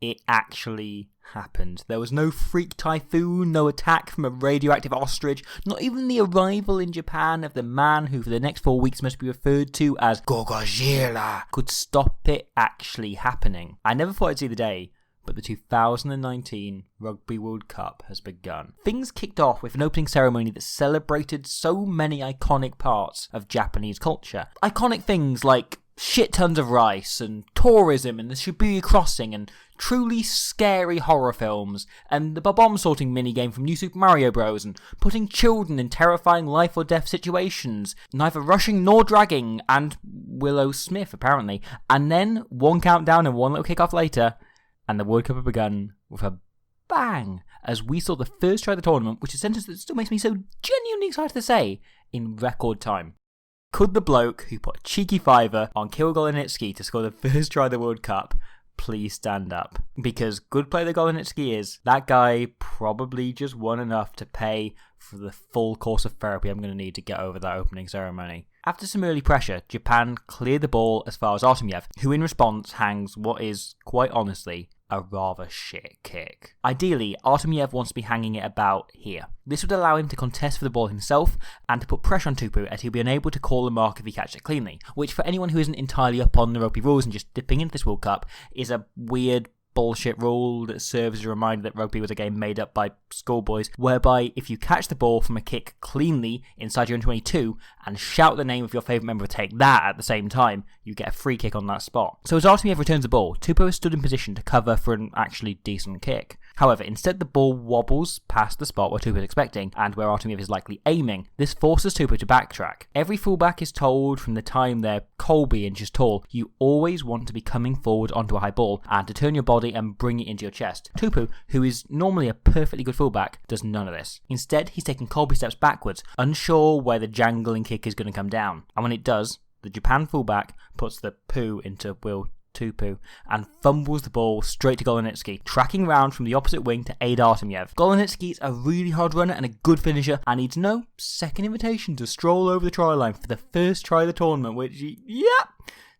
It actually happened. There was no freak typhoon, no attack from a radioactive ostrich, not even the arrival in Japan of the man who for the next 4 weeks must be referred to as Gogojira could stop it actually happening. I never thought I'd see the day, but the 2019 Rugby World Cup has begun. Things kicked off with an opening ceremony that celebrated so many iconic parts of Japanese culture. Iconic things like shit tons of rice and tourism and the Shibuya crossing and truly scary horror films and the bomb sorting minigame from New Super Mario Bros. And putting children in terrifying life or death situations, neither rushing nor dragging, and Willow Smith apparently. And then one countdown and one little kickoff later, and the World Cup had begun with a bang as we saw the first try of the tournament, which is a sentence that still makes me so genuinely excited to say, in record time. Could the bloke who put a cheeky fiver on Kirill Golonitsky to score the first try of the World Cup please stand up? Because good player that Golonitsky is, that guy probably just won enough to pay for the full course of therapy I'm going to need to get over that opening ceremony. After some early pressure, Japan cleared the ball as far as Artemyev, who in response hangs what is, quite honestly, a rather shit kick. Ideally, Artemyev wants to be hanging it about here. This would allow him to contest for the ball himself and to put pressure on Tupu as he'll be unable to call the mark if he catches it cleanly, which for anyone who isn't entirely up on the rugby rules and just dipping into this World Cup is a weird bullshit rule that serves as a reminder that rugby was a game made up by schoolboys, whereby if you catch the ball from a kick cleanly inside your own 22 and shout the name of your favourite member to take that at the same time, you get a free kick on that spot. So as Artemyev returns the ball, Tupu is stood in position to cover for an actually decent kick. However, instead the ball wobbles past the spot where Tupu is expecting and where Artemyev is likely aiming. This forces Tupu to backtrack. Every fullback is told from the time they're Colby inches tall, you always want to be coming forward onto a high ball and to turn your body and bring it into your chest. Tupu, who is normally a perfectly good fullback, does none of this. Instead, he's taking Colby steps backwards, unsure where the jangling kick is going to come down. And when it does, the Japan fullback puts the poo into Will Tupu and fumbles the ball straight to Golonitsky, tracking round from the opposite wing to aid Artemyev. Golonitsky is a really hard runner and a good finisher and needs no second invitation to stroll over the try line for the first try of the tournament, which,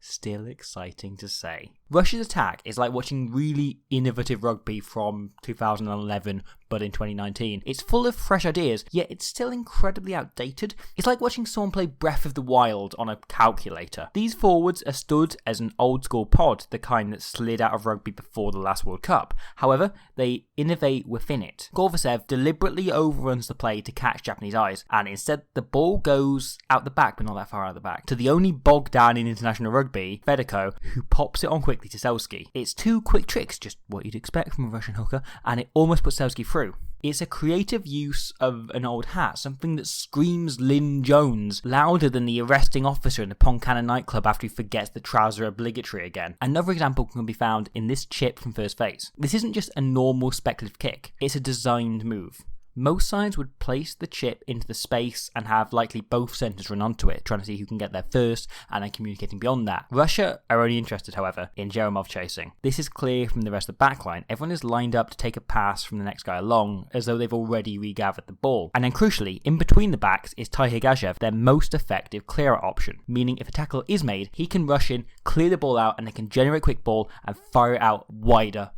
still exciting to say. Russia's attack is like watching really innovative rugby from 2011 but in 2019. It's full of fresh ideas, yet it's still incredibly outdated. It's like watching someone play Breath of the Wild on a calculator. These forwards are stood as an old school pod, the kind that slid out of rugby before the last World Cup. However, they innovate within it. Gorvasev deliberately overruns the play to catch Japanese eyes, and instead the ball goes out the back, but not that far out the back, to the only bogged down in international rugby, Fedeko, who pops it on quickly to Selski. It's two quick tricks, just what you'd expect from a Russian hooker, and it almost puts Selski through. It's a creative use of an old hat, something that screams Lynn Jones louder than the arresting officer in the Poncana nightclub after he forgets the trouser obligatory again. Another example can be found in this chip from first phase. This isn't just a normal speculative kick, it's a designed move. Most sides would place the chip into the space and have likely both centres run onto it, trying to see who can get there first and then communicating beyond that. Russia are only interested, however, in Jeremov chasing. This is clear from the rest of the backline. Everyone is lined up to take a pass from the next guy along, as though they've already regathered the ball. And then crucially, in between the backs is Tai Higazev, their most effective clearer option, meaning if a tackle is made, he can rush in, clear the ball out, and they can generate quick ball and fire it out wider,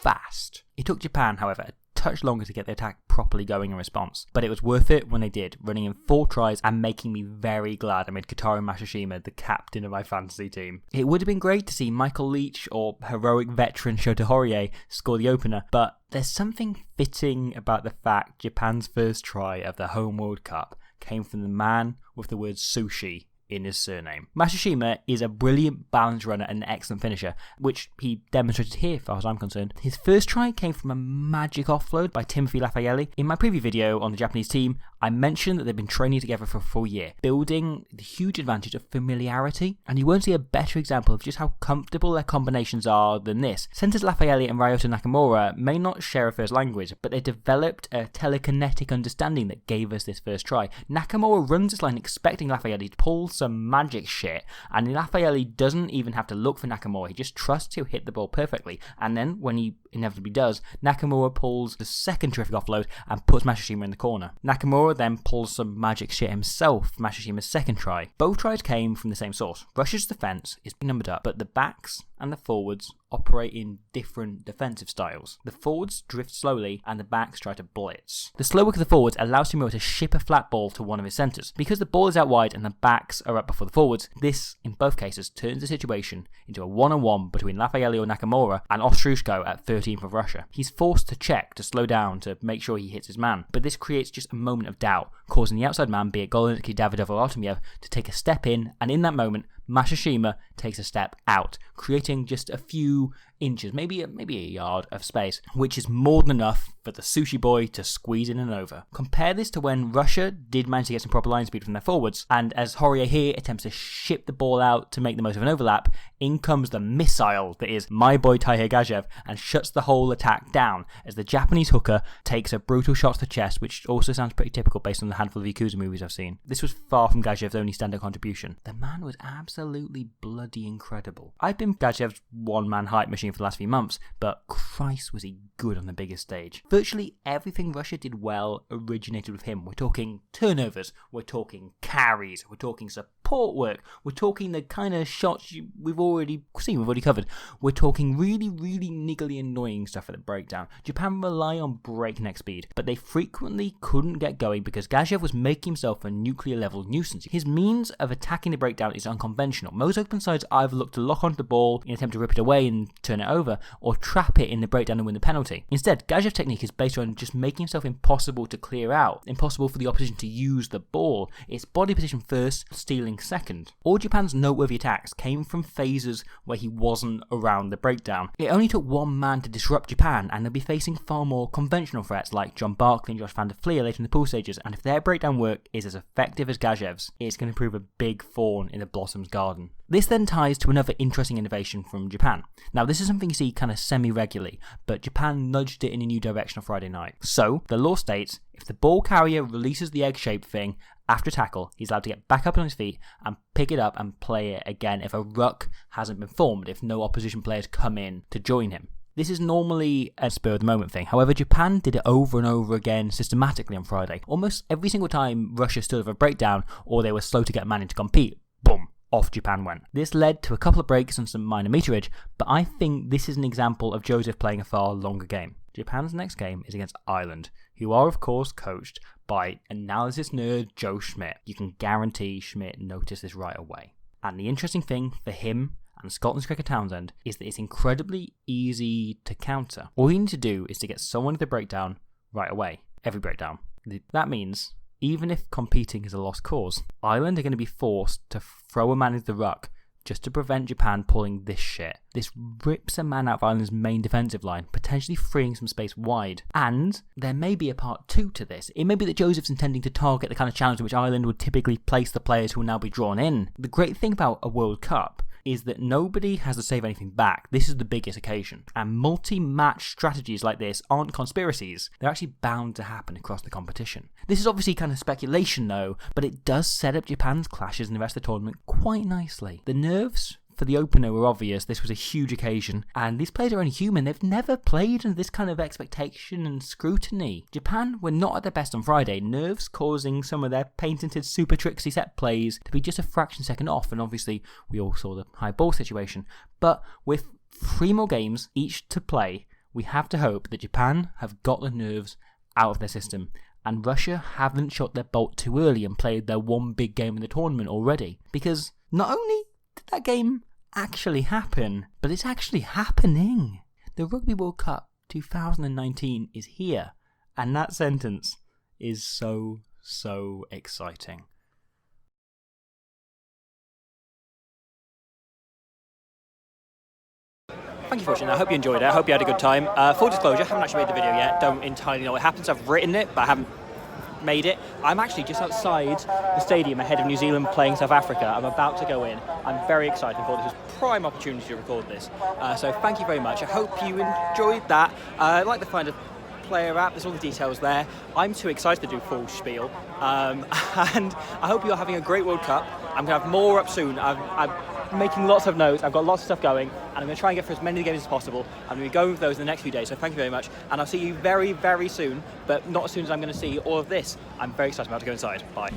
fast. It took Japan, however, touch longer to get the attack properly going in response, but it was worth it when they did, running in 4 tries and making me very glad I made Kotaro Mashishima the captain of my fantasy team. It would have been great to see Michael Leach or heroic veteran Shota Horie score the opener, but there's something fitting about the fact Japan's first try of the home World Cup came from the man with the word sushi in his surname. Mashishima is a brilliant balance runner and an excellent finisher, which he demonstrated here, as far as I'm concerned. His first try came from a magic offload by Timothy Lafayette. In my preview video on the Japanese team, I mentioned that they've been training together for a full year, building the huge advantage of familiarity, and you won't see a better example of just how comfortable their combinations are than this. Centres Lafayette and Ryota Nakamura may not share a first language, but they developed a telekinetic understanding that gave us this first try. Nakamura runs this line expecting Lafayette to pull some magic shit, and Lafayette doesn't even have to look for Nakamura, he just trusts he'll hit the ball perfectly, and then when he inevitably does, Nakamura pulls the second terrific offload and puts Mashishima in the corner. Nakamura Nakamura then pulls some magic shit himself for Masashima's second try. Both tries came from the same source. Russia's defence is numbered up, but the backs and the forwards operate in different defensive styles. The forwards drift slowly and the backs try to blitz. The slow work of the forwards allows Nakamura to ship a flat ball to one of his centres. Because the ball is out wide and the backs are up before the forwards, this, in both cases, turns the situation into a one-on-one between Lafayette or Nakamura and Ostrushko at 13th of Russia. He's forced to check to slow down to make sure he hits his man, but this creates just a moment of doubt, causing the outside man, be it Golensky, Davidov or Artemiev, to take a step in, and in that moment, Masashima takes a step out, creating just a few inches, maybe a yard of space, which is more than enough for the sushi boy to squeeze in and over. Compare this to when Russia did manage to get some proper line speed from their forwards, and as Horia here attempts to ship the ball out to make the most of an overlap, in comes the missile that is my boy Tahir Gajev and shuts the whole attack down as the Japanese hooker takes a brutal shot to the chest, which also sounds pretty typical based on the handful of Yakuza movies I've seen. This was far from Gajev's only standout contribution. The man was absolutely bloody incredible. I've been Gajev's one-man hype machine for the last few months, but Christ was he good on the biggest stage. Virtually everything Russia did well originated with him. We're talking turnovers, we're talking carries, we're talking support work, we're talking the kind of shots we've already seen, we've already covered. We're talking really, really niggly annoying stuff at the breakdown. Japan rely on breakneck speed, but they frequently couldn't get going because Gajev was making himself a nuclear level nuisance. His means of attacking the breakdown is unconventional. Most open sides either look to lock onto the ball in an attempt to rip it away and turn it over, or trap it in the breakdown and win the penalty. Instead, Gajev's technique is based on just making himself impossible to clear out, impossible for the opposition to use the ball. It's body position first, stealing second. All Japan's noteworthy attacks came from phases where he wasn't around the breakdown. It only took one man to disrupt Japan, and they'll be facing far more conventional threats like John Barkley and Josh van der Fleer later in the pool stages, and if their breakdown work is as effective as Gajev's, it's going to prove a big thorn in the Blossom's garden. This then ties to another interesting innovation from Japan. Now, this is something you see kind of semi-regularly, but Japan nudged it in a new direction on Friday night. So, the law states, if the ball carrier releases the egg-shaped thing after tackle, he's allowed to get back up on his feet and pick it up and play it again if a ruck hasn't been formed, if no opposition players come in to join him. This is normally a spur-of-the-moment thing. However, Japan did it over and over again systematically on Friday. Almost every single time Russia stood over a breakdown or they were slow to get a man in to compete, boom, off Japan went. This led to a couple of breaks and some minor meterage, but I think this is an example of Joseph playing a far longer game. Japan's next game is against Ireland, who are of course coached by analysis nerd Joe Schmidt. You can guarantee Schmidt noticed this right away. And the interesting thing for him and Scotland's Cricket Townsend is that it's incredibly easy to counter. All you need to do is to get someone to the breakdown right away, every breakdown. That means even if competing is a lost cause, Ireland are going to be forced to throw a man into the ruck just to prevent Japan pulling this shit. This rips a man out of Ireland's main defensive line, potentially freeing some space wide. And there may be a part 2 to this. It may be that Joseph's intending to target the kind of challenge in which Ireland would typically place the players who will now be drawn in. The great thing about a World Cup is that nobody has to save anything back. This is the biggest occasion. And multi-match strategies like this aren't conspiracies. They're actually bound to happen across the competition. This is obviously kind of speculation though, but it does set up Japan's clashes in the rest of the tournament quite nicely. The nerves for the opener were obvious. This was a huge occasion, and these players are only human. They've never played under this kind of expectation and scrutiny. Japan were not at their best on Friday, nerves causing some of their patented super tricksy set plays to be just a fraction second off, and obviously we all saw the high ball situation. But with 3 more games each to play, we have to hope that Japan have got the nerves out of their system, and Russia haven't shot their bolt too early and played their one big game in the tournament already. Because not only did that game actually happen, but it's actually happening. The Rugby World Cup 2019 is here, and that sentence is so exciting. Thank you for watching. I hope you enjoyed it. I hope you had a good time. Full disclosure, I haven't actually made the video yet. Don't entirely know what happens. I've written it, but I haven't made it. I'm actually just outside the stadium ahead of New Zealand playing South Africa. I'm about to go in. I'm very excited. I thought this was prime opportunity to record this. So thank you very much. I hope you enjoyed that. I'd like to find a player app. There's all the details there. I'm too excited to do full spiel. And I hope you're having a great World Cup. I'm going to have more up soon. I'm making lots of notes. I've got lots of stuff going, and I'm going to try and get through as many of the games as possible. I'm going to be going with those in the next few days, so thank you very much. And I'll see you very, very soon, but not as soon as I'm going to see all of this. I'm very excited about to go inside. Bye.